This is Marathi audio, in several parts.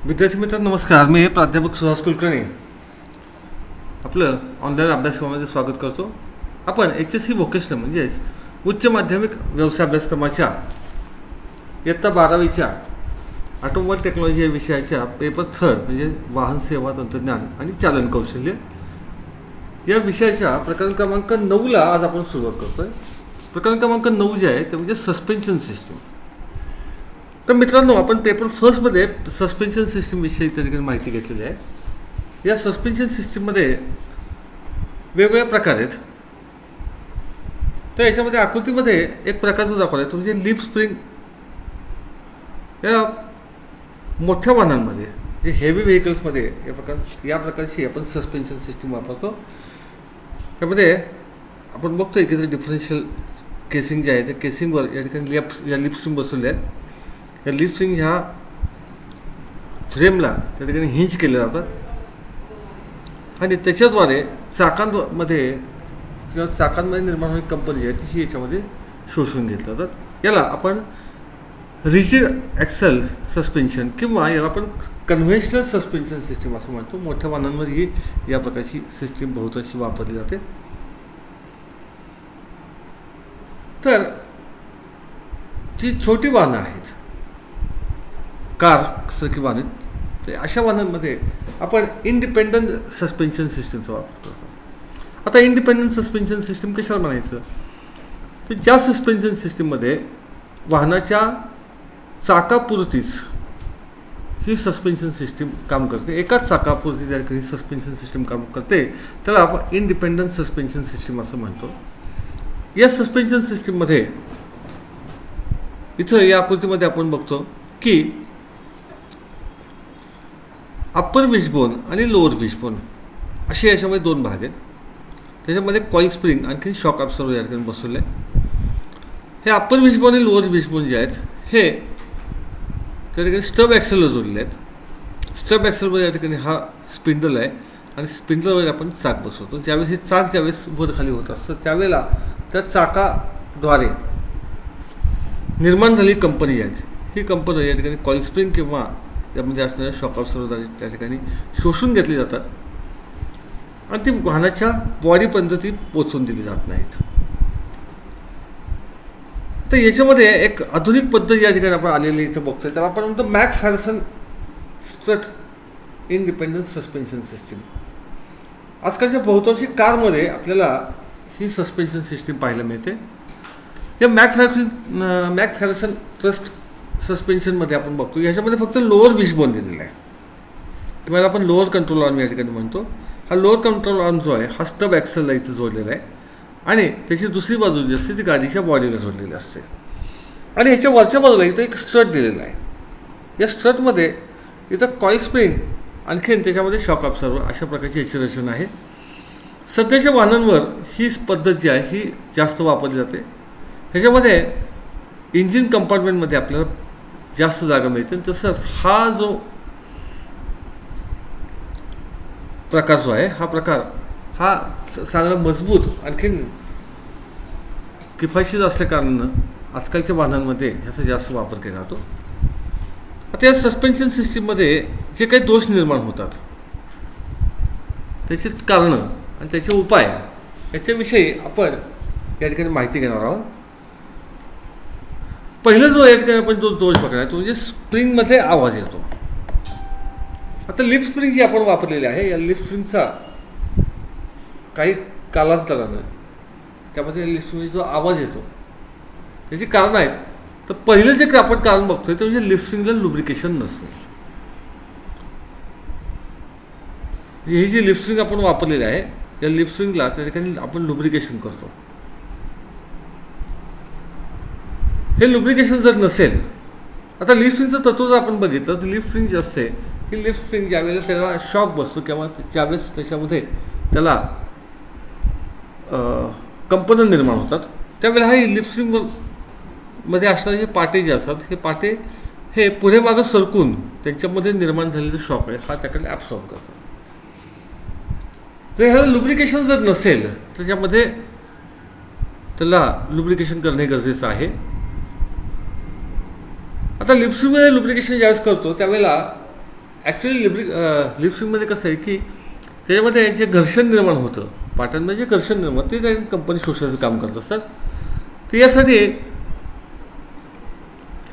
विद्यार्थी मित्रांनो नमस्कार. मी प्राध्यापक सुहास कुलकर्णी आपलं ऑनलाईन अभ्यासक्रमामध्ये स्वागत करतो. आपण HSC व्होकेशनल म्हणजेच उच्च माध्यमिक व्यवसाय अभ्यासक्रमाच्या इयत्ता 12वीच्या ऑटोमोबाईल टेक्नॉलॉजी या विषयाच्या पेपर 3 म्हणजे वाहन सेवा तंत्रज्ञान आणि चालन कौशल्य या विषयाच्या प्रकरण क्रमांक 9ला आज आपण सुरुवात करतो आहे. प्रकरण क्रमांक 9 जे आहे ते म्हणजे सस्पेन्शन सिस्टीम. तर मित्रांनो, आपण पेपर फर्स्टमध्ये सस्पेन्शन सिस्टीमविषयी तरी माहिती घेतलेली आहे. या सस्पेन्शन सिस्टीममध्ये वेगवेगळ्या प्रकार आहेत. तर याच्यामध्ये आकृतीमध्ये एक प्रकार जो दाखवला आहे तो म्हणजे लिप स्प्रिंग. या मोठ्या वाहनांमध्ये जे हेवी व्हेकल्समध्ये या प्रकारची आपण सस्पेन्शन सिस्टीम वापरतो. त्यामध्ये आपण बघतोय की डिफरन्शियल केसिंग जे आहे ते केसिंगवर या ठिकाणी या लिप स्प्रिंग बसवले आहेत. या लिप स्प्रिंग ह्या फ्रेमला त्या ठिकाणी हिंज केले जातात आणि त्याच्याद्वारे चाकांमध्ये निर्माण होणारी कंपनी जी आहे ही याच्यामध्ये शोषून घेतली जातात. याला आपण रिजिड ॲक्सल सस्पेन्शन किंवा याला आपण कन्व्हेन्शनल सस्पेन्शन सिस्टीम असं म्हणतो. मोठ्या वाहनांमध्ये ही या प्रकारची सिस्टीम बहुतांशी वापरली जाते. तर जी छोटी वाहनं आहेत, कारसारखी वाहनं, तर अशा वाहनांमध्ये आपण इंडिपेंडंट सस्पेन्शन सिस्टीमचा वापर करतो. आता इंडिपेंडंट सस्पेन्शन सिस्टीम कशाला म्हणायचं, तर ज्या सस्पेन्शन सिस्टीममध्ये वाहनाच्या चाकापुरतीच ही सस्पेन्शन सिस्टीम काम करते, एकाच चाकापुरती त्या ठिकाणी सस्पेन्शन सिस्टीम काम करते, त्याला आपण इंडिपेंडंट सस्पेन्शन सिस्टीम असं म्हणतो. या सस्पेन्शन सिस्टीममध्ये इथं या आकृतीमध्ये आपण बघतो की अप्पर विशबोन आणि लोअर विशबोन असे याच्यामध्ये दोन भाग आहेत. त्याच्यामध्ये कॉईल स्प्रिंग आणखी शॉक ॲब्सॉर्बर या ठिकाणी बसवले आहे. हे अप्पर विशबोन आणि लोअर विशबोन जे आहेत हे त्या ठिकाणी स्टब ॲक्सेलवर जोडलेले आहेत. स्टब ॲक्सेलवर या ठिकाणी हा स्पिंडल आहे आणि स्पिंडलवर आपण चाक बसवतो. ज्यावेळेस हे चाक ज्यावेळेस वर खाली होत असतं त्यावेळेला त्या चाकाद्वारे निर्माण झालेली कंपनी जी आहे ही कंपनी या ठिकाणी कॉईल स्प्रिंग किंवा त्यामध्ये असणाऱ्या शॉक ॲब्सॉर्बर त्या ठिकाणी शोषून घेतली जातात आणि ती वाहनाच्या बॉडीपर्यंत ती पोचवून दिली जात नाहीत. तर याच्यामध्ये एक आधुनिक पद्धत या ठिकाणी आपण आलेली इथं बघतोय, तर आपण म्हणतो MacPherson strut independent suspension system. आजकालच्या बहुतांशी कारमध्ये आपल्याला ही सस्पेन्शन सिस्टीम पाहायला मिळते. या मॅक्स फॅरसन ट्रस्ट सस्पेन्शनमध्ये आपण बघतो ह्याच्यामध्ये फक्त लोअर विशबोन दिलेला आहे, तुम्हाला आपण लोअर कंट्रोल आर्म या ठिकाणी म्हणतो. हा लोअर कंट्रोल आर्म जो आहे हा स्टब ॲक्सेलला इथं जोडलेला आहे आणि त्याची दुसरी बाजू जी असते ती गाडीच्या बॉडीला जोडलेली असते आणि ह्याच्या वरच्या बाजूला इथं एक स्ट्रट दिलेला आहे. या स्ट्रटमध्ये इथं कॉईल स्प्रिंग आणखीन त्याच्यामध्ये शॉक ॲब्सॉर्बर अशा प्रकारची याची रचना आहे. सध्याच्या वाहनांवर ही पद्धत जी आहे ही जास्त वापरली जाते. ह्याच्यामध्ये इंजिन कंपार्टमेंटमध्ये आपल्याला जास्त जागा मिळते. तसंच हा जो प्रकार जो आहे हा प्रकार हा चांगला मजबूत आणखीन किफायतशीर असल्या कारणानं आजकालच्या वाहनांमध्ये ह्याचा जास्त वापर केला जातो. आता या सस्पेन्शन सिस्टीममध्ये जे काही दोष निर्माण होतात त्याची कारणं आणि त्याचे उपाय याच्याविषयी आपण या ठिकाणी माहिती घेणार आहोत. पहिलं जो या ठिकाणी आपण जो दोष बघणार तो म्हणजे स्प्रिंगमध्ये आवाज येतो. आता लिप स्प्रिंग जी आपण वापरलेली आहे या लिप स्प्रिंगचा काही कालांतरानं त्यामध्ये लिप स्प्रिंग जो आवाज येतो त्याची कारणं आहेत. तर पहिलं जे आपण कारण बघतोय ते म्हणजे लिप स्प्रिंगला लुब्रिकेशन नसणे. ही जी लिप स्प्रिंग आपण वापरलेली आहे या लिप स्प्रिंगला त्या ठिकाणी आपण लुब्रिकेशन करतो. हे लुब्रिकेशन जर नसेल, आता लिप स्प्रिंगचं तत्व जर आपण बघितलं तर लिप स्प्रिंग जे असते ही लिप स्प्रिंग ज्यावेळेला त्याला शॉक बसतो किंवा ज्यावेळेस त्याच्यामध्ये त्याला कंपनं निर्माण होतात त्यावेळेला हा लिप स्प्रिंगमध्ये असणारे हे पाटे जे असतात हे पाटे हे पुढे मागं सरकून त्यांच्यामध्ये निर्माण झालेलं शॉक आहे हा त्याकडे ॲब्सॉर्ब करतात. तर ह्याला लुब्रिकेशन जर नसेल तर त्याच्यामध्ये त्याला लुब्रिकेशन करणे गरजेचं आहे. आता लिप्समध्ये लुब्रिकेशन ज्यावेळेस करतो त्यावेळेला ॲक्च्युली लिप स्प्रिंगमध्ये कसं आहे की त्याच्यामध्ये जे घर्षण निर्माण होतं पाटांमध्ये, जे घर्षण निर्माण ते त्या कंपनी शोषण्याचं काम करत असतात. तर यासाठी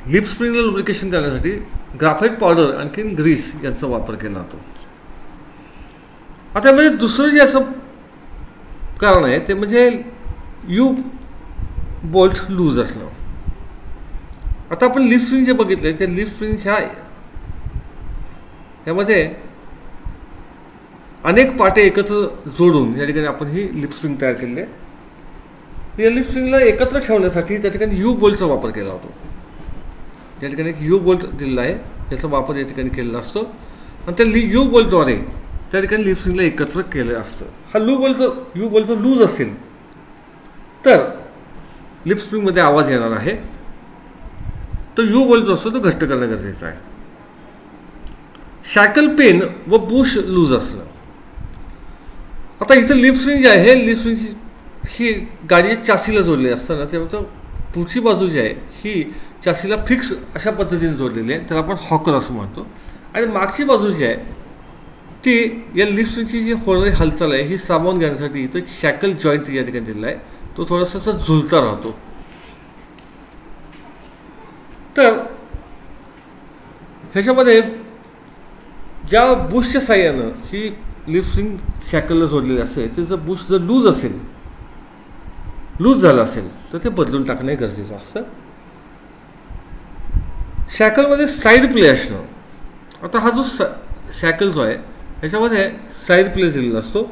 लिप स्प्रिंगला लुब्रिकेशन करण्यासाठी ग्राफाईट पावडर आणखीन ग्रीस यांचा वापर केला जातो. आता म्हणजे दुसरं जे असं कारण आहे ते म्हणजे यू बोल्ट लूज असणं. आता आपण लिप स्प्रिंग जे बघितले ते लिप स्प्रिंग ह्यामध्ये अनेक पाटे एकत्र जोडून या ठिकाणी आपण ही लिप स्प्रिंग तयार केलेली आहे. या लिप स्प्रिंगला एकत्र ठेवण्यासाठी त्या ठिकाणी यू बोल्टचा वापर केला जातो. या ठिकाणी एक यू बोल्ट दिलेला आहे, याचा वापर या ठिकाणी केलेला असतो आणि त्या यू बोल्टद्वारे त्या ठिकाणी लिप स्प्रिंगला एकत्र केलं असतं. हा यू बोल्ट जर लूज असेल तर लिप स्प्रिंगमध्ये आवाज येणार आहे. तो यू बोल्ट जो असतो तो घट्ट करणं गरजेचं आहे. शॅकल पेन व बुश लूज असणं. आता इथं लिप स्प्रिंग जे आहे, लिप स्प्रिंगची ही गाडीच्या चासीला जोडलेली असताना त्यामुळे पुढची बाजू जी आहे ही चासीला फिक्स अशा पद्धतीने जोडलेली आहे, त्याला आपण हॉकर असं म्हणतो. आणि मागची बाजू जी आहे ती या लिप स्प्रिंगची जी होणारी हालचाल आहे ही सामावून घेण्यासाठी इथं शॅकल जॉईंट या ठिकाणी दिलेला आहे, तो थोडासा झुलता राहतो. तर ह्याच्यामध्ये ज्या बुशच्या साह्यानं ही लिप स्प्रिंग शॅकलला जोडलेली असेल, त्याचं बुश जर लूज झालं असेल तर ते बदलून टाकणे गरजेचं असतं. शॅकलमध्ये साईड प्ले असणं. आता हा जो शॅकल जो आहे ह्याच्यामध्ये साईड प्ले दिलेला असतो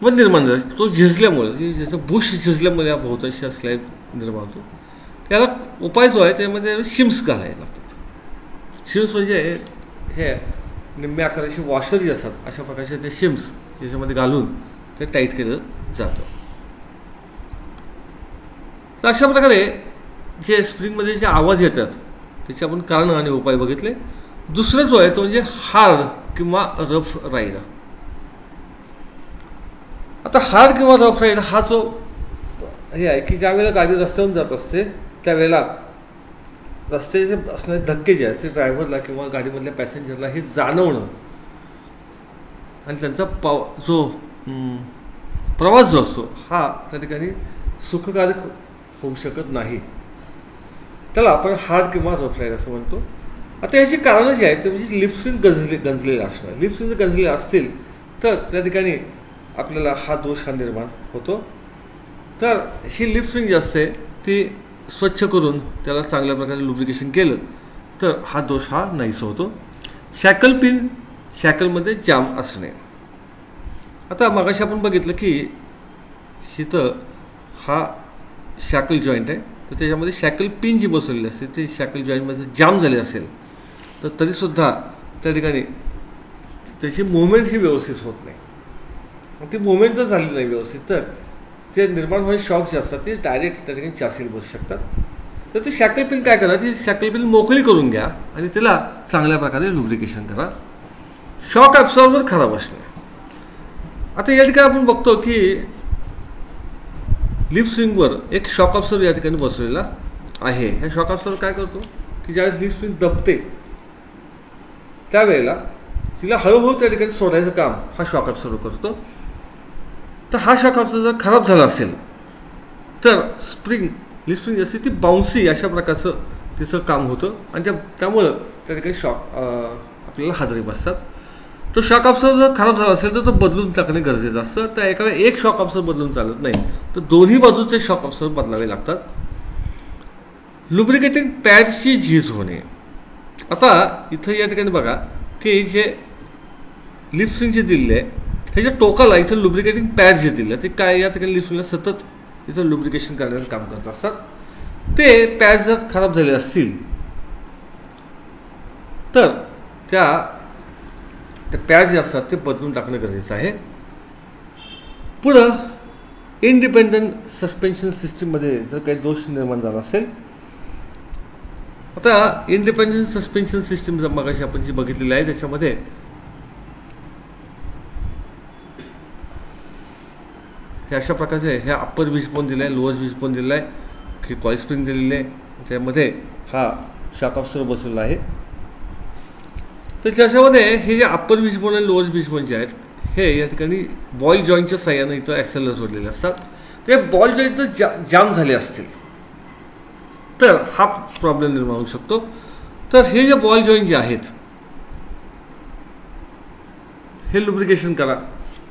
व निर्माण झाला तो झिजल्यामुळे, ज्याचं बुश झिजल्यामुळे या बहुतांशी स्लाईड निर्माण होतो. त्याला उपाय जो आहे त्यामध्ये शिम्स घालायला लागतात. शिम्स म्हणजे हे निम्म्या आकाराचे वॉशर जे असतात अशा प्रकारचे ते शिम्स याच्यामध्ये घालून ते टाईट केलं जातं. तर अशा प्रकारे जे स्प्रिंगमध्ये जे आवाज येतात त्याचे आपण कारण आणि उपाय बघितले. दुसरा जो आहे तो म्हणजे हार्ड किंवा रफ राईड. आता हार्ड किंवा रफ राईड हा जो हे आहे की ज्या वेळेला गाडी रस्त्यावरून जात असते त्यावेळेला रस्त्याचे असणारे धक्के जे आहेत ते ड्रायव्हरला किंवा गाडीमधल्या पॅसेंजरला हे जाणवणं आणि त्यांचा जो प्रवास जो असतो हा त्या ठिकाणी सुखकारक होऊ शकत नाही. त्याला आपण हार्ड किंवा रफ राईड असं म्हणतो. आता याची कारणं जी आहेत ते म्हणजे लिप स्प्रिंग गंजलेलं असणं. लिप स्प्रिंग जर गंजलेले असतील तर त्या ठिकाणी आपल्याला हा दोष हा निर्माण होतो. तर ही लिप स्प्रिंग जी असते ती स्वच्छ करून त्याला चांगल्या प्रकारे लुब्रिकेशन केलं तर हा दोष हा नाहीसा होतो. शॅकल पिन शॅकलमध्ये जाम असणे. आता मगाशी आपण बघितलं की इथं हा शॅकल जॉईंट आहे, तर त्याच्यामध्ये शॅकल पिन जी बसवलेली असते ते शॅकल जॉईंटमध्ये जाम झाले असेल तर तरीसुद्धा त्या ठिकाणी त्याची मुवमेंट ही व्यवस्थित होत नाही. ती मुवमेंट जर झाली नाही व्यवस्थित तर जे निर्माण होणारे शॉक जे असतात ते डायरेक्ट त्या ठिकाणी चासीला बसू शकतात. तर ते शॅकल पिन काय करा, ती शॅकल पिन मोकळी करून घ्या आणि त्याला चांगल्या प्रकारे लुब्रिकेशन करा. शॉक ॲब्सॉर्बर खराब असणे. आता या ठिकाणी आपण बघतो की लिप स्प्रिंगवर एक शॉक ॲब्सॉर्बर या ठिकाणी बसवलेला आहे. ह्या शॉक ॲब्सॉर्बर काय करतो की ज्यावेळेस लिप स्प्रिंग दबते त्यावेळेला तिला हळूहळू त्या ठिकाणी सोडायचं काम हा शॉक ॲब्सॉर्बर करतो. तर हा शॉक ॲब्सॉर्बर जर खराब झाला असेल तर लिप स्प्रिंग असते ती बाउन्सी अशा प्रकारचं तिचं काम होतं आणि त्यामुळं त्या ठिकाणी शॉक आपल्याला हादरे बसतात. तो शॉक ॲब्सॉर्बर जर खराब झाला असेल तर तो बदलून टाकणे गरजेचं असतं. तर एखादा एक शॉक ॲब्सॉर्बर बदलून चालत नाही, तर दोन्ही बाजूचे शॉक ॲब्सॉर्बर बदलावे लागतात. लुब्रिकेटिंग पॅडची झीज होणे. आता इथं या ठिकाणी बघा की जे लिप स्प्रिंग जे दिलेले आहे ह्याच्या टोकाला इथं लुब्रिकेटिंग पॅड जे दिले ते काय या ठिकाणी लिप स्प्रिंगला सतत इथं लुब्रिकेशन करण्याचं काम करत असतात. ते पॅड जर खराब झाले असतील तर त्या पॅड जे असतात ते बदलून टाकणं गरजेचं आहे. पुढं इंडिपेंडंट सस्पेन्शन सिस्टीममध्ये जर काही दोष निर्माण झाला असेल. आता इंडिपेंडंट सस्पेन्शन सिस्टीम जर मगाशी आपण जी बघितलेली आहे त्याच्यामध्ये हे अशा प्रकारचे ह्या अप्पर विशबोन दिलं आहे, लोअर विशबोन दिलेलं आहे, की कॉईल स्प्रिंग दिलेली आहे, त्यामध्ये हा शॉक ॲब्सॉर्बर बसवलेला आहे. तर त्याच्यामध्ये हे जे अप्पर विशबोन आणि लोअर विशबोन जे आहेत हे या ठिकाणी बॉल जॉईंटच्या साह्यानं इथं ॲक्सेलला जोडलेले असतात. ते बॉल जॉईंट जर जाम झाले असतील तर हा प्रॉब्लेम निर्माण होऊ शकतो. तर हे जे बॉल जॉईंट जे आहेत हे लुब्रिकेशन करा,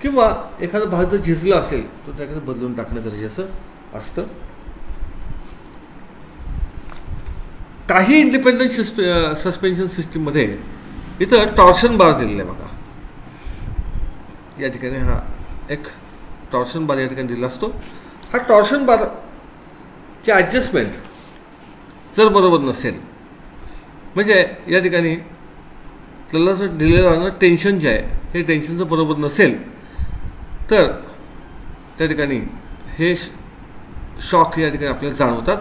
किंवा एखादा भाग जर झिजला असेल तर त्याकडे बदलून टाकणं गरजेचं असतं. काही इंडिपेंडंट सस्पेन्शन सिस्टीममध्ये इथं टॉर्शन बार दिलेला आहे बघा. या ठिकाणी हा एक टॉर्शन बार या ठिकाणी दिला असतो. हा टॉर्शन बारची ॲडजस्टमेंट जर बरोबर नसेल, म्हणजे या ठिकाणी त्याला जर दिलं जाणारं टेन्शन जे आहे हे टेन्शन जर बरोबर नसेल तर त्या ठिकाणी हे शॉक या ठिकाणी आपल्याला जाणवतात.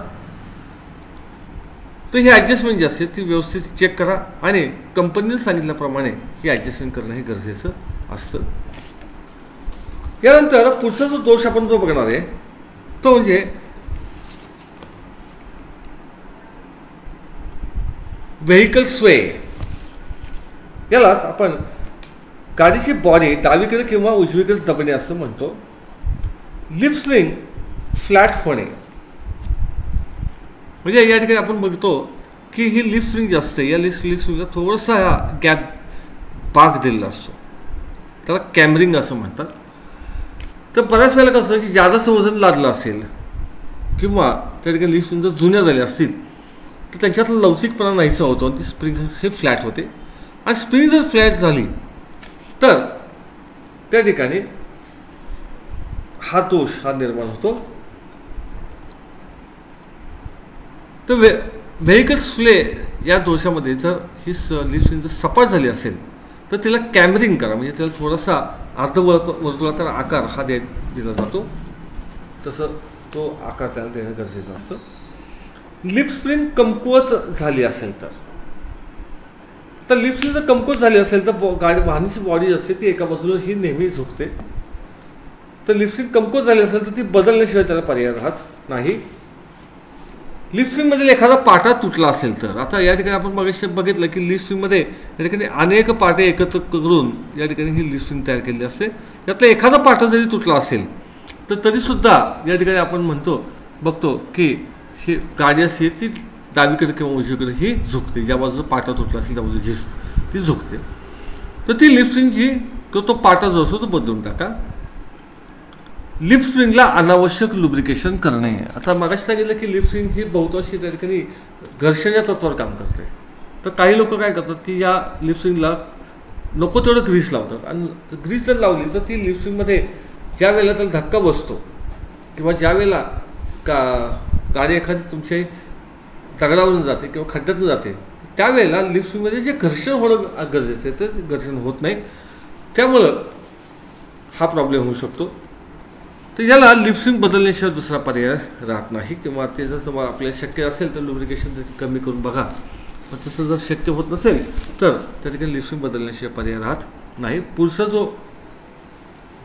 तर ही ॲडजस्टमेंट जी असते ती व्यवस्थित चेक करा आणि कंपनीने सांगितल्याप्रमाणे ही ॲडजस्टमेंट करणं हे गरजेचं असतं. यानंतर पुढचा जो दोष आपण जो बघणार आहे तो म्हणजे व्हेकल स्वे. यालाच आपण गाडीची बॉडी डावीकडे किंवा उजवीकडे दबणे असं म्हणतो. लिप स्प्रिंग फ्लॅट होणे, म्हणजे या ठिकाणी आपण बघतो की ही लिप स्प्रिंग जी असते या लिप स्प्रिंगला थोडासा गॅप भाग दिलेला असतो, त्याला कॅमरिंग असं म्हणतात. तर बऱ्याच वेळेला कसं की जादाचं वजन लादलं असेल किंवा त्या ठिकाणी लिप स्प्रिंग जर जुन्या झाल्या असतील तर त्यांच्यातला लवचिकपणा नाहीसा होतो आणि ती स्प्रिंग हे फ्लॅट होते. आणि स्प्रिंग जर फ्लॅट झाली तर त्या ठिकाणी हा दोष हा निर्माण होतो. तर व्हेकल स्वे या दोषामध्ये जर ही लिप स्प्रिंग जर सपाट झाली असेल तर तिला कॅमरिंग करा, म्हणजे त्याला थोडासा अर्धवर्तुळाकार आकार हा दिला जातो, तसं तो आकार त्याला देणं गरजेचं असतं. लिप स्प्रिंग कमकुवत झाली असेल तर लिप स्प्रिंग जर कमकुवत झाली असेल तर वाहनाची बॉडी असते ती एका बाजूला ही नेहमी झुकते. तर लिप स्प्रिंग कमकुवत झाली असेल तर ती बदलण्याशिवाय त्याला पर्याय राहत नाही. लिप स्प्रिंगमधील एखादा पाटा तुटला असेल तर, आता या ठिकाणी आपण मगाशी बघितलं की लिप स्प्रिंगमध्ये या ठिकाणी अनेक पाटे एकत्र करून या ठिकाणी ही लिप स्प्रिंग तयार केलेली असते. त्यातला एखादा पाटा जरी तुटला असेल तर तरीसुद्धा या ठिकाणी आपण बघतो की ही गाडी असते ती डावीकडे किंवा उजवीकडे ही झुकते. ज्या बाजूला पाटा तुटला असेल त्या बाजूला ती झुकते. तर ती लिप स्प्रिंगची तो पाटा जो असतो तो बदलून टाका. लिप स्प्रिंगला अनावश्यक लुब्रिकेशन करणे. आता मागाशी सांगितलं की लिप स्प्रिंग ही बहुतांशी त्या ठिकाणी घर्षणाच्या तत्वावर काम करते. तर काही लोक काय करतात की या लिप स्प्रिंगला नको तेवढं ग्रीस लावतात आणि ग्रीस जर लावली तर ती लिप स्प्रिंगमध्ये ज्या वेळेला त्याला धक्का बसतो किंवा ज्या वेळेला गाडी एखादी तुमच्या दगडावरून जाते किंवा खड्ड्यातून जाते त्यावेळेला लिप स्प्रिंगमध्ये जे घर्षण होणं गरजेचं आहे ते घर्षण होत नाही, त्यामुळं हा प्रॉब्लेम होऊ शकतो. तर याला लिप स्प्रिंग बदलण्याशिवाय दुसरा पर्याय राहत नाही, किंवा ते जर तुम्हाला आपल्याला शक्य असेल तर लुब्रिकेशन कमी करून बघा. पण तसं जर शक्य होत नसेल तर त्या ठिकाणी लिप स्प्रिंग बदलण्याशिवाय पर्याय राहत नाही. पुढचा जो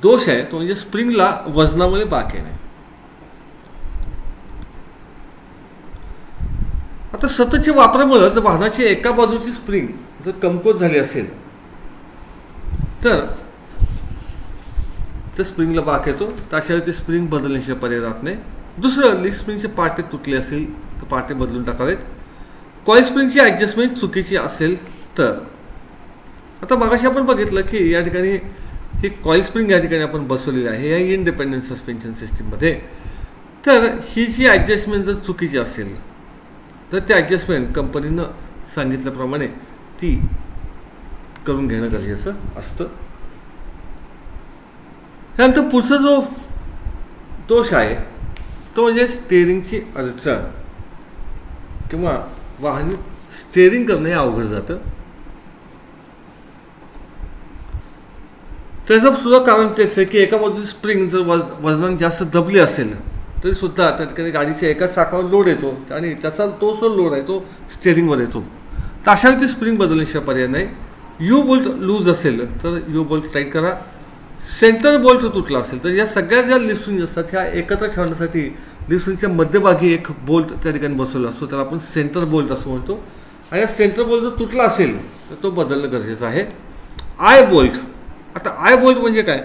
दोष आहे तो म्हणजे स्प्रिंगला वजनामुळे बाक येणे. आता सततच्या वापरामुळे जर वाहनाची एका बाजूची स्प्रिंग जर कमकुवत झाली असेल तर स्प्रिंगला बाक येतो. त्याशिवाय ते स्प्रिंग बदलण्याशिवाय पर्याय राहत नाही. दुसरं, लिप स्प्रिंगचे पाटे तुटले असेल तर पाटे बदलून टाकावेत. कॉईल स्प्रिंगची ॲडजस्टमेंट चुकीची असेल तर, आता मागाशी आपण बघितलं की या ठिकाणी ही कॉईल स्प्रिंग या ठिकाणी आपण बसवलेली आहे या इंडिपेंडंट सस्पेन्शन सिस्टीममध्ये. तर ही जी ॲडजस्टमेंट जर चुकीची असेल तर त्या ॲडजस्टमेंट कंपनीनं सांगितल्याप्रमाणे ती करून घेणं गरजेचं असतं. त्यानंतर पुढचा जो दोष आहे तो म्हणजे स्टेअरिंगची अडचण किंवा वाहन स्टेअरिंग करणं हे अवघड जातं. त्याचं सुद्धा कारण तेच आहे की एका बाजूची स्प्रिंग जर वजनाने जास्त दबली असेल तरी सुद्धा त्या ठिकाणी गाडीच्या एकाच चाकावर लोड येतो आणि त्याचा तो जो लोड आहे तो स्टेअरिंगवर येतो. तर अशा वेळी ती स्प्रिंग बदलण्याशिवाय पर्याय नाही. यू बोल्ट लूज असेल तर यू बोल्ट टाईट करा. सेंटर बोल्ट तुटला असेल तर या सगळ्या ज्या लिप स्प्रिंग असतात ह्या एकत्र ठेवण्यासाठी लिप स्प्रिंगच्या मध्यभागी एक बोल्ट त्या ठिकाणी बसवला असतो, त्याला आपण सेंटर बोल्ट असं म्हणतो. आणि सेंटर बोल्ट जर तुटला असेल तर तो बदलणं गरजेचं आहे. आय बोल्ट, आता आय बोल्ट म्हणजे काय,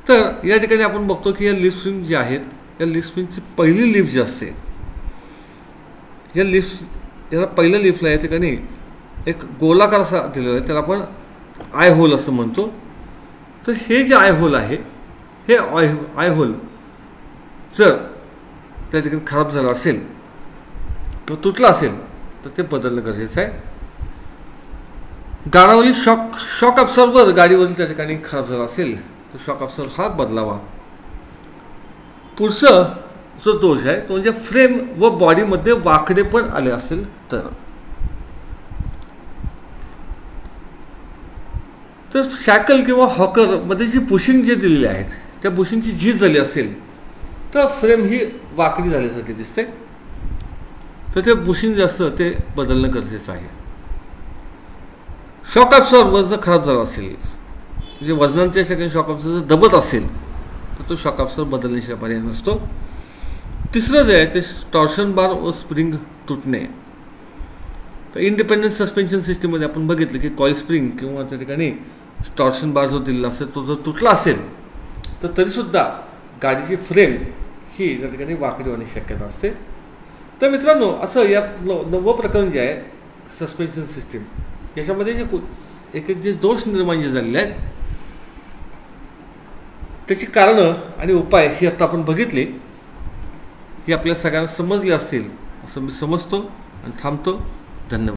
तर या ठिकाणी आपण बघतो की या लिफ स्प्रिंग जे आहेत, या लिफ स्प्रिंगची पहिली लिफ जी असते, या याला पहिल्या लिफला या ठिकाणी एक गोलाकार असा दिलेला आहे, त्याला आपण आय होल असं म्हणतो. तर हे जे आय होल आहे, हे आय होल जर त्या ठिकाणी खराब झालं असेल किंवा तुटला असेल तर ते बदलणं गरजेचं आहे. गाडावरील शॉक अब्सॉर्बर गाडीवरील त्या ठिकाणी खराब झाला असेल तर शॉक अब्सॉर्बर हा बदलावा. पुढचं जो दोष आहे तो म्हणजे फ्रेम व बॉडीमध्ये वाकडे पण आले असेल तर शॅकल किंवा हॉकरमध्ये जी बुशिंग जे दिलेली आहेत त्या बुशिंगची झीज झाली असेल तर फ्रेम ही वाकडी झाल्यासारखी दिसते, तर ते बुशिंग जे असतं ते बदलणं गरजेचं आहे. शॉक अब्सॉर्बर जर खराब झाला असेल, म्हणजे वजनांच्या ठिकाणी शॉक अब्सॉर्बर जर दबत असेल तर तो शॉक अब्सॉर्बर बदलण्याशिवाय पर्याय नसतो. तिसरं जे आहे ते टॉर्शन बार व स्प्रिंग तुटणे. तर इंडिपेंडंट सस्पेन्शन सिस्टीममध्ये आपण बघितलं की कॉईल स्प्रिंग किंवा त्या ठिकाणी टॉर्शन बार जो दिलेला असेल तो जर तुटला असेल तर तरीसुद्धा गाडीची फ्रेम ही त्या ठिकाणी वाकडी होण्याची शक्यता असते. तर मित्रांनो, असं या 9वं प्रकरण जे आहे सस्पेन्शन सिस्टीम, याच्यामध्ये जे एक जे दोष निर्माण जे झालेले आहेत त्याची कारणं आणि उपाय ही आता आपण बघितली, ही आपल्या सगळ्यांना समजली असतील असं मी समजतो आणि थांबतो. धन्यवाद.